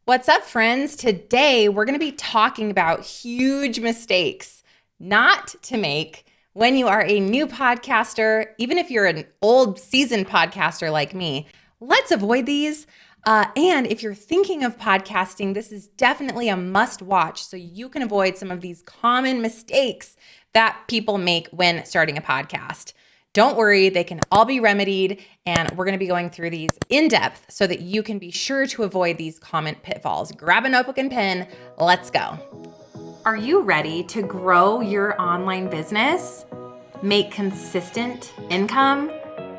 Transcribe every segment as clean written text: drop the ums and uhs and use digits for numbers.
What's up, friends? Today, we're going to be talking about huge mistakes not to make when you are a new podcaster. Even if you're an old seasoned podcaster like me, let's avoid these. And if you're thinking of podcasting, this is definitely a must watch so you can avoid some of these common mistakes that people make when starting a podcast. Don't worry, they can all be remedied, and we're going to be going through these in depth so that you can be sure to avoid these common pitfalls. Grab a notebook and pen. Let's go. Are you ready to grow your online business, make consistent income,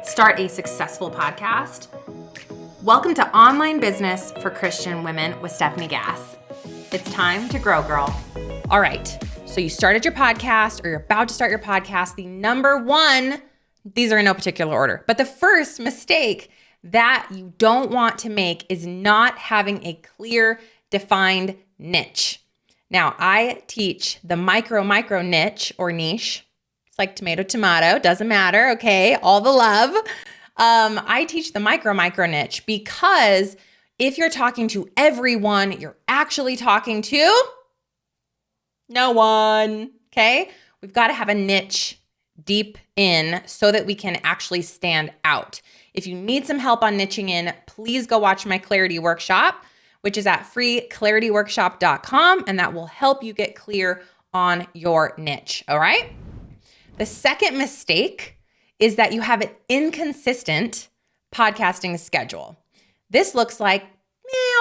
start a successful podcast? Welcome to Online Business for Christian Women with Stephanie Gass. It's time to grow, girl. All right, so you started your podcast or you're about to start your podcast. The number one, these are in no particular order, but the first mistake that you don't want to make is not having a clear, defined niche. Now, I teach the micro niche or niche. It's like tomato, doesn't matter, okay? All the love. I teach the micro niche because if you're talking to everyone, you're actually talking to no one, okay? We've got to have a niche deep in so that we can actually stand out. If you need some help on niching in, please go watch my clarity workshop, which is at freeclarityworkshop.com, and that will help you get clear on your niche, all right? The second mistake is that you have an inconsistent podcasting schedule. This looks like,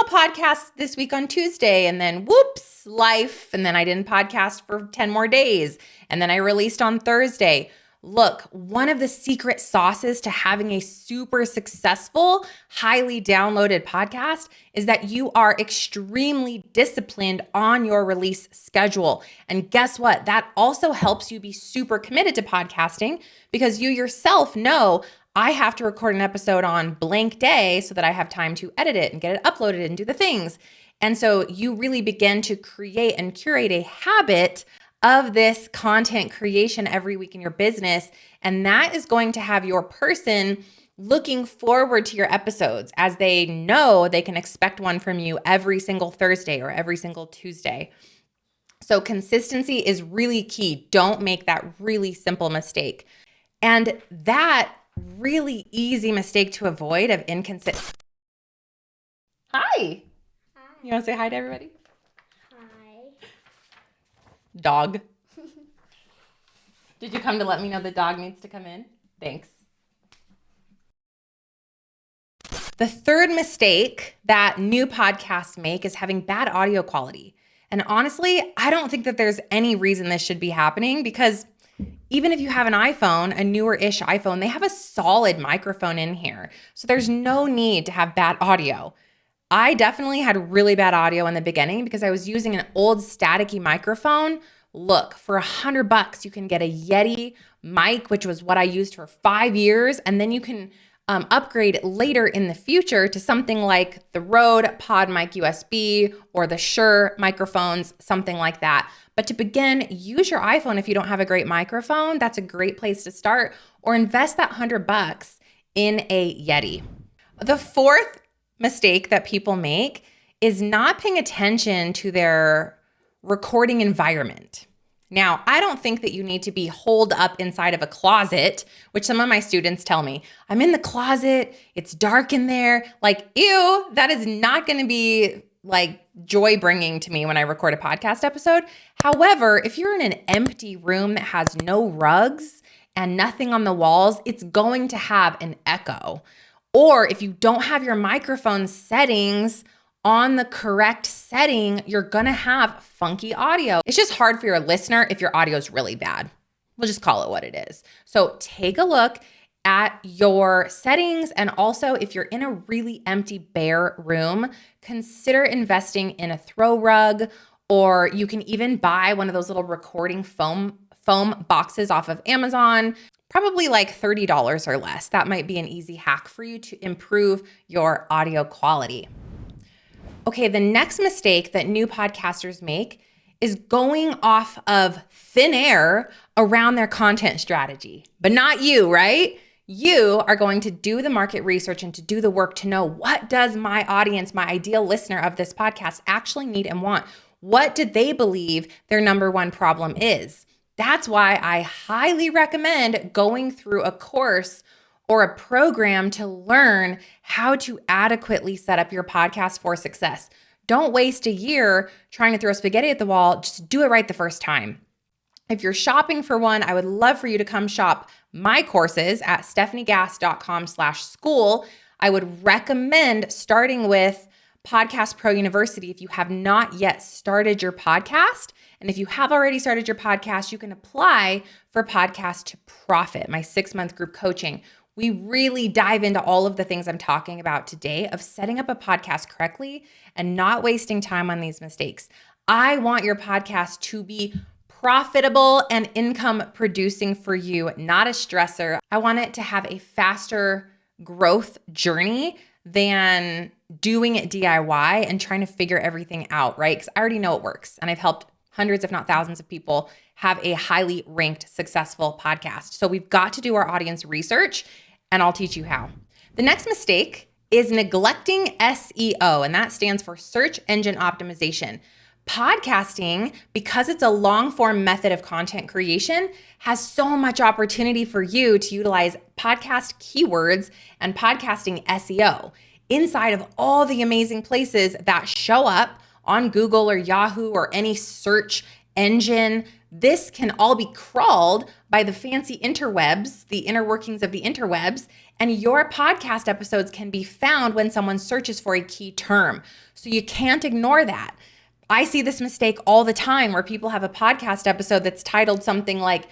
I'll podcast this week on Tuesday, and then whoops, life, and then I didn't podcast for 10 more days, and then I released on Thursday. Look, one of the secret sauces to having a super successful, highly downloaded podcast is that you are extremely disciplined on your release schedule. And guess what? That also helps you be super committed to podcasting because you yourself know I have to record an episode on blank day so that I have time to edit it and get it uploaded and do the things. And so you really begin to create and curate a habit of this content creation every week in your business. And that is going to have your person looking forward to your episodes as they know they can expect one from you every single Thursday or every single Tuesday. So consistency is really key. Don't make that really simple mistake. And that really easy mistake to avoid of inconsistent. Hi. You want to say hi to everybody? Dog. Did you come to let me know the dog needs to come in? Thanks. The third mistake that new podcasts make is having bad audio quality. And honestly, I don't think that there's any reason this should be happening because even if you have an iPhone, a newer-ish iPhone, they have a solid microphone in here. So there's no need to have bad audio. I definitely had really bad audio in the beginning because I was using an old staticky microphone. Look, for $100, you can get a Yeti mic, which was what I used for 5 years. And then you can upgrade later in the future to something like the Rode PodMic USB or the Shure microphones, something like that. But to begin, use your iPhone if you don't have a great microphone. That's a great place to start. Or invest that $100 in a Yeti. The fourth mistake that people make is not paying attention to their recording environment. Now, I don't think that you need to be holed up inside of a closet, which some of my students tell me, I'm in the closet, it's dark in there. Like, ew, that is not going to be like joy bringing to me when I record a podcast episode. However, if you're in an empty room that has no rugs and nothing on the walls, it's going to have an echo. Or if you don't have your microphone settings on the correct setting, you're gonna have funky audio. It's just hard for your listener if your audio is really bad. We'll just call it what it is. So take a look at your settings. And also, if you're in a really empty, bare room, consider investing in a throw rug, or you can even buy one of those little recording foam boxes off of Amazon. Probably like $30 or less. That might be an easy hack for you to improve your audio quality. Okay, the next mistake that new podcasters make is going off of thin air around their content strategy. But not you, right? You are going to do the market research and to do the work to know, what does my audience, my ideal listener of this podcast actually need and want? What do they believe their number one problem is? That's why I highly recommend going through a course or a program to learn how to adequately set up your podcast for success. Don't waste a year trying to throw spaghetti at the wall. Just do it right the first time. If you're shopping for one, I would love for you to come shop my courses at stephaniegass.com/school. I would recommend starting with Podcast Pro University if you have not yet started your podcast. And if you have already started your podcast, you can apply for Podcast to Profit, my 6-month group coaching. We really dive into all of the things I'm talking about today of setting up a podcast correctly and not wasting time on these mistakes. I want your podcast to be profitable and income producing for you, not a stressor. I want it to have a faster growth journey than doing it DIY and trying to figure everything out, right? Because I already know it works. And I've helped hundreds, if not thousands of people have a highly ranked, successful podcast. So we've got to do our audience research, and I'll teach you how. The next mistake is neglecting SEO, and that stands for search engine optimization. Podcasting, because it's a long form method of content creation, has so much opportunity for you to utilize podcast keywords and podcasting SEO inside of all the amazing places that show up on Google or Yahoo or any search engine. This can all be crawled by the fancy interwebs, the inner workings of the interwebs, and your podcast episodes can be found when someone searches for a key term. So you can't ignore that. I see this mistake all the time where people have a podcast episode that's titled something like,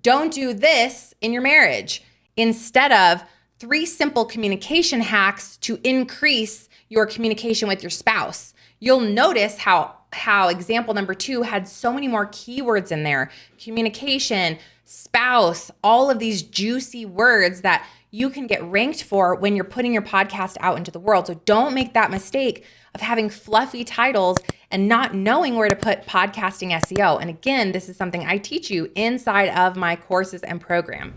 "Don't do this in your marriage," instead of 3 simple communication hacks to increase your communication with your spouse. You'll notice how example number 2 had so many more keywords in there: communication, spouse, all of these juicy words that you can get ranked for when you're putting your podcast out into the world. So don't make that mistake of having fluffy titles and not knowing where to put podcasting SEO. And again, this is something I teach you inside of my courses and program.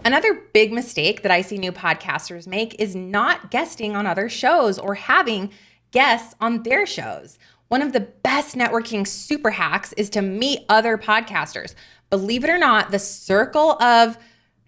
Another big mistake that I see new podcasters make is not guesting on other shows or having guests on their shows. One of the best networking super hacks is to meet other podcasters. Believe it or not, the circle of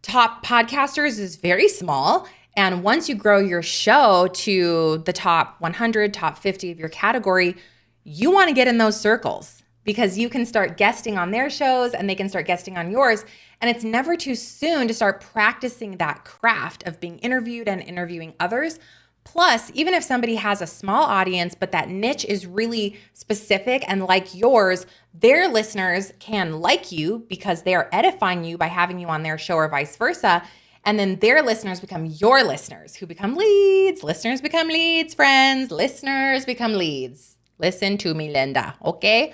top podcasters is very small. And once you grow your show to the top 100, top 50 of your category, you want to get in those circles because you can start guesting on their shows and they can start guesting on yours. And it's never too soon to start practicing that craft of being interviewed and interviewing others. Plus, even if somebody has a small audience, but that niche is really specific and like yours, their listeners can like you because they are edifying you by having you on their show or vice versa. And then their listeners become your listeners who become leads. Listeners become leads, friends. Listeners become leads. Listen to me, Linda, okay?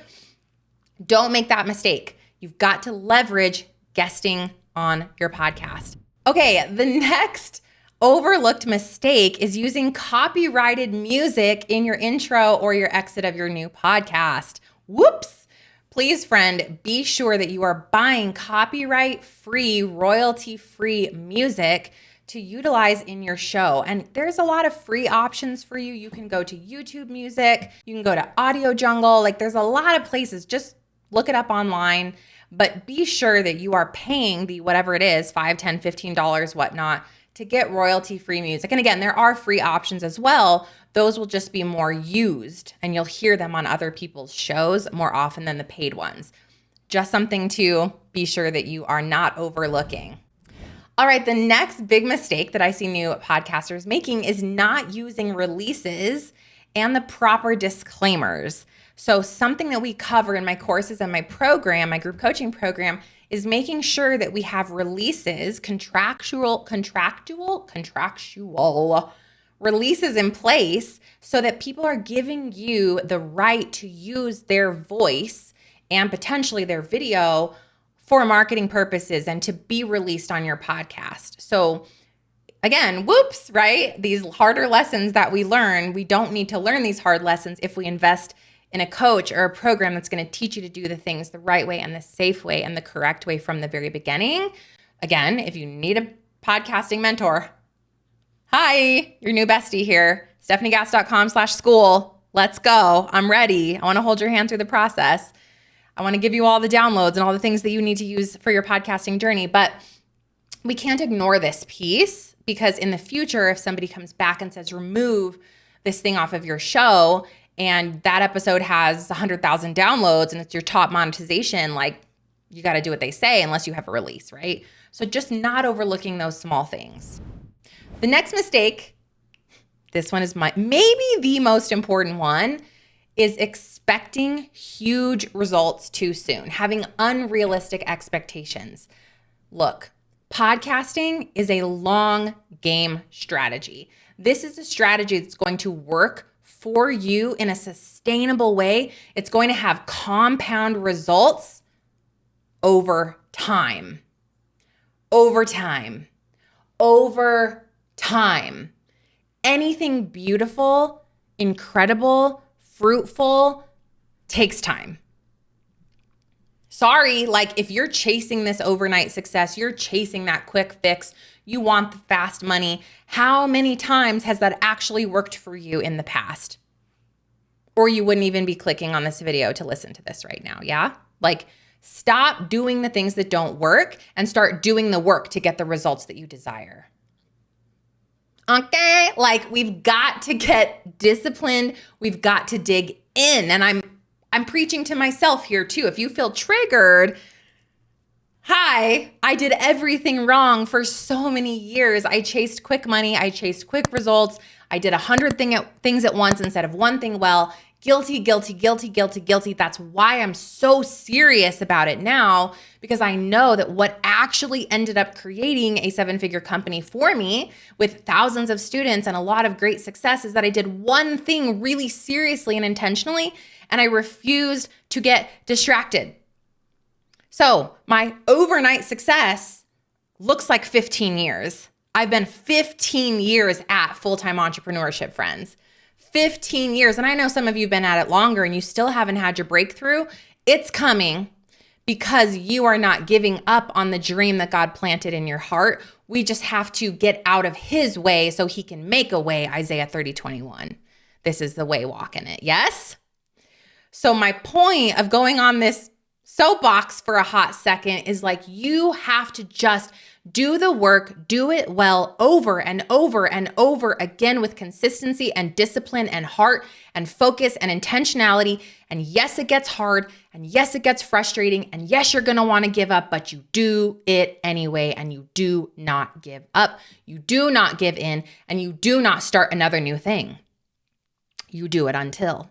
Don't make that mistake. You've got to leverage guesting on your podcast. Okay, the next overlooked mistake is using copyrighted music in your intro or your exit of your new podcast. Whoops. Please, friend, be sure that you are buying copyright-free, royalty-free music to utilize in your show. And there's a lot of free options for you. You can go to YouTube Music. You can go to Audio Jungle. Like, there's a lot of places. Just look it up online. But be sure that you are paying the whatever it is, $5, $10, $15, whatnot, to get royalty-free music. And again, there are free options as well. Those will just be more used and you'll hear them on other people's shows more often than the paid ones. Just something to be sure that you are not overlooking. All right, the next big mistake that I see new podcasters making is not using releases and the proper disclaimers. So something that we cover in my courses and my program, my group coaching program, is making sure that we have releases, contractual releases in place so that people are giving you the right to use their voice and potentially their video for marketing purposes and to be released on your podcast. So again, whoops, right? These harder lessons that we learn, we don't need to learn these hard lessons if we invest in a coach or a program that's going to teach you to do the things the right way and the safe way and the correct way from the very beginning. Again, if you need a podcasting mentor. Hi, your new bestie here. StephanieGass.com/school. Let's go. I'm ready. I want to hold your hand through the process. I want to give you all the downloads and all the things that you need to use for your podcasting journey. But we can't ignore this piece, because in the future, if somebody comes back and says, remove this thing off of your show, and that episode has 100,000 downloads and it's your top monetization, like, you got to do what they say unless you have a release, right? So just not overlooking those small things. The next mistake, this one is maybe the most important one, is expecting huge results too soon, having unrealistic expectations. Look, podcasting is a long game strategy. This is a strategy that's going to work for you in a sustainable way. It's going to have compound results over time. Over time. Over time. Anything beautiful, incredible, fruitful takes time. Sorry, like if you're chasing this overnight success, you're chasing that quick fix, you want the fast money, how many times has that actually worked for you in the past? Or you wouldn't even be clicking on this video to listen to this right now, yeah? Like, stop doing the things that don't work and start doing the work to get the results that you desire. Okay, like we've got to get disciplined. We've got to dig in. And I'm preaching to myself here too. If you feel triggered, hi, I did everything wrong for so many years. I chased quick money. I chased quick results. I did 100 things at once instead of one thing well. Guilty, guilty, guilty, guilty, guilty. That's why I'm so serious about it now, because I know that what actually ended up creating a 7-figure company for me with thousands of students and a lot of great success is that I did one thing really seriously and intentionally, and I refused to get distracted. So my overnight success looks like 15 years. I've been 15 years at full-time entrepreneurship, friends. 15 years. And I know some of you have been at it longer and you still haven't had your breakthrough. It's coming because you are not giving up on the dream that God planted in your heart. We just have to get out of his way so he can make a way, Isaiah 30:21. This is the way, walk in it. Yes? So my point of going on this soapbox for a hot second is like, you have to just do the work, do it well over and over and over again with consistency and discipline and heart and focus and intentionality. And yes, it gets hard. And yes, it gets frustrating. And yes, you're going to want to give up, but you do it anyway. And you do not give up. You do not give in. And you do not start another new thing. You do it until.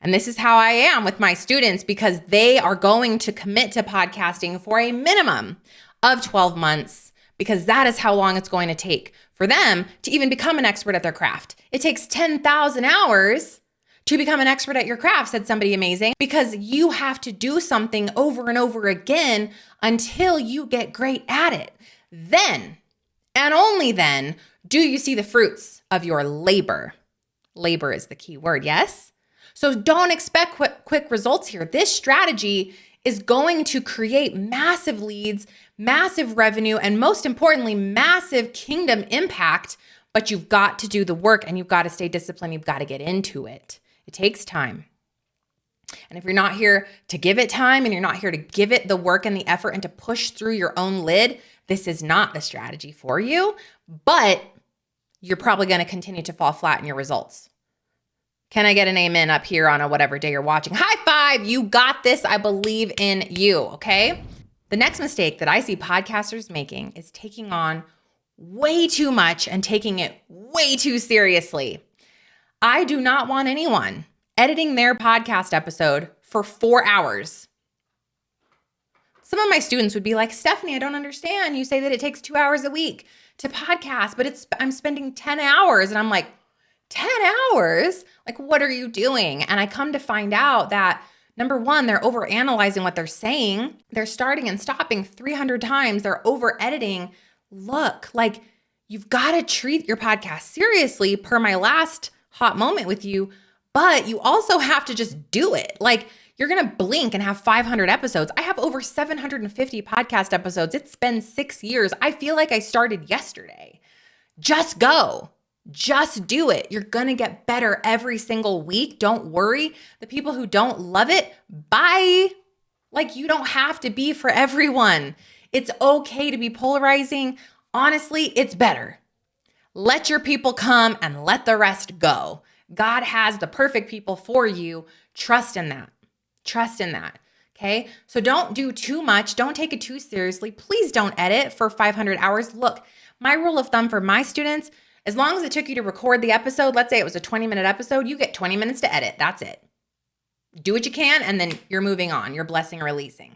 And this is how I am with my students, because they are going to commit to podcasting for a minimum of 12 months, because that is how long it's going to take for them to even become an expert at their craft. It takes 10,000 hours to become an expert at your craft, said somebody amazing, because you have to do something over and over again until you get great at it. Then, and only then, do you see the fruits of your labor. Labor is the key word, yes? So don't expect quick results here. This strategy is going to create massive leads, massive revenue, and most importantly, massive kingdom impact. But you've got to do the work and you've got to stay disciplined. You've got to get into it. It takes time. And if you're not here to give it time and you're not here to give it the work and the effort and to push through your own lid, this is not the strategy for you, but you're probably going to continue to fall flat in your results. Can I get an amen up here on a whatever day you're watching? High five, you got this. I believe in you, okay? The next mistake that I see podcasters making is taking on way too much and taking it way too seriously. I do not want anyone editing their podcast episode for 4 hours. Some of my students would be like, Stephanie, I don't understand. You say that it takes 2 hours a week to podcast, but I'm spending 10 hours. And I'm like, 10 hours? Like, what are you doing? And I come to find out that number one, they're overanalyzing what they're saying. They're starting and stopping 300 times. They're over editing. Look, like, you've got to treat your podcast seriously per my last hot moment with you, but you also have to just do it. Like, You're going to blink and have 500 episodes. I have over 750 podcast episodes. It's been 6 years. I feel like I started yesterday. Just go. Just do it. You're going to get better every single week. Don't worry. The people who don't love it, bye. Like, you don't have to be for everyone. It's okay to be polarizing. Honestly, it's better. Let your people come and let the rest go. God has the perfect people for you. Trust in that. Trust in that. Okay. So don't do too much. Don't take it too seriously. Please don't edit for 500 hours. Look, my rule of thumb for my students, as long as it took you to record the episode, let's say it was a 20-minute episode, you get 20 minutes to edit. That's it. Do what you can, and then you're moving on. You're blessing or releasing.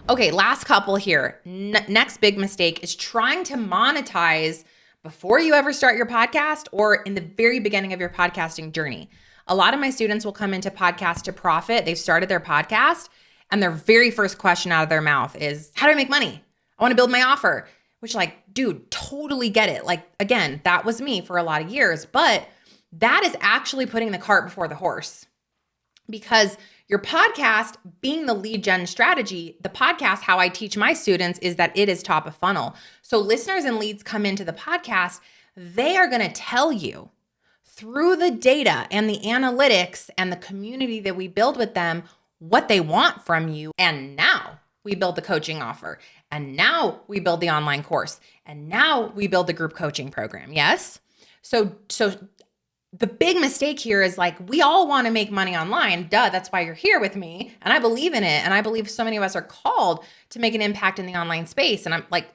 Okay, last couple here. Next big mistake is trying to monetize before you ever start your podcast or in the very beginning of your podcasting journey. A lot of my students will come into Podcast to Profit. They've started their podcast, and their very first question out of their mouth is, how do I make money? I want to build my offer. Which, like, dude, totally get it. Like, again, that was me for a lot of years, but that is actually putting the cart before the horse. Because your podcast being the lead gen strategy, the podcast, how I teach my students is that it is top of funnel. So listeners and leads come into the podcast, they are going to tell you through the data and the analytics and the community that we build with them what they want from you. And now we build the coaching offer. And now we build the online course. And now we build the group coaching program. Yes? So the big mistake here is, like, we all want to make money online. Duh, that's why you're here with me. And I believe in it. And I believe so many of us are called to make an impact in the online space. And I'm like,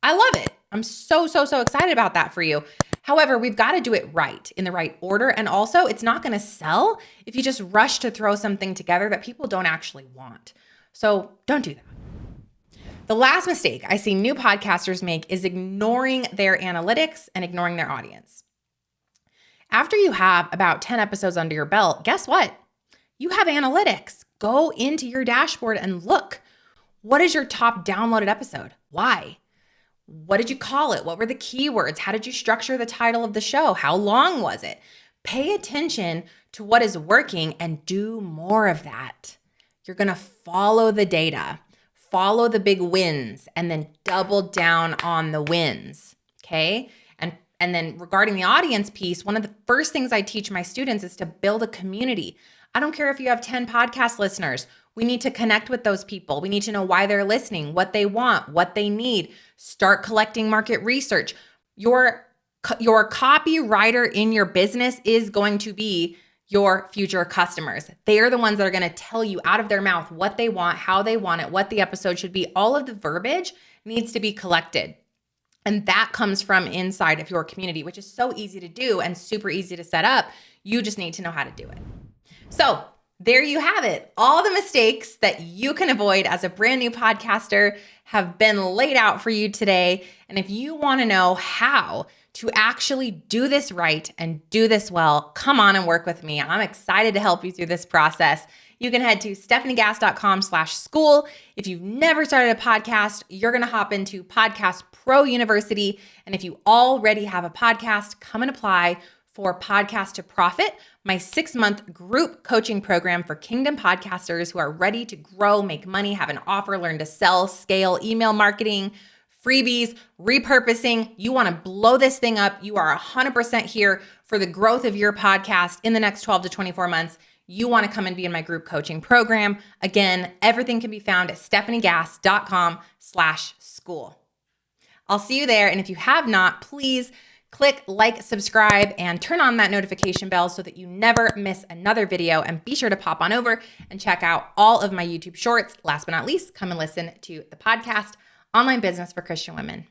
I love it. I'm so excited about that for you. However, we've got to do it right, in the right order. And also, it's not going to sell if you just rush to throw something together that people don't actually want. So don't do that. The last mistake I see new podcasters make is ignoring their analytics and ignoring their audience. After you have about 10 episodes under your belt, guess what? You have analytics. Go into your dashboard and look. What is your top downloaded episode? Why? What did you call it? What were the keywords? How did you structure the title of the show? How long was it? Pay attention to what is working and do more of that. You're going to follow the data, follow the big wins, and then double down on the wins. Okay? And then regarding the audience piece, one of the first things I teach my students is to build a community. I don't care if you have 10 podcast listeners. We need to connect with those people. We need to know why they're listening, what they want, what they need. Start collecting market research. Your copywriter in your business is going to be your future customers. They are the ones that are going to tell you out of their mouth what they want, how they want it, what the episode should be. All of the verbiage needs to be collected. And that comes from inside of your community, which is so easy to do and super easy to set up. You just need to know how to do it. So there you have it. All the mistakes that you can avoid as a brand new podcaster have been laid out for you today. And if you want to know how to actually do this right and do this well, come on and work with me. I'm excited to help you through this process. You can head to stephaniegass.com/school. If you've never started a podcast, you're going to hop into Podcast Pro University. And if you already have a podcast, come and apply for Podcast to Profit, my 6-month group coaching program for Kingdom podcasters who are ready to grow, make money, have an offer, learn to sell, scale, email marketing, freebies, repurposing. You want to blow this thing up. You are 100% here for the growth of your podcast in the next 12 to 24 months. You want to come and be in my group coaching program. Again, everything can be found at stephaniegass.com/school. I'll see you there. And if you have not, please click like, subscribe, and turn on that notification bell so that you never miss another video. And be sure to pop on over and check out all of my YouTube shorts. Last but not least, come and listen to the podcast, Online Business for Christian Women.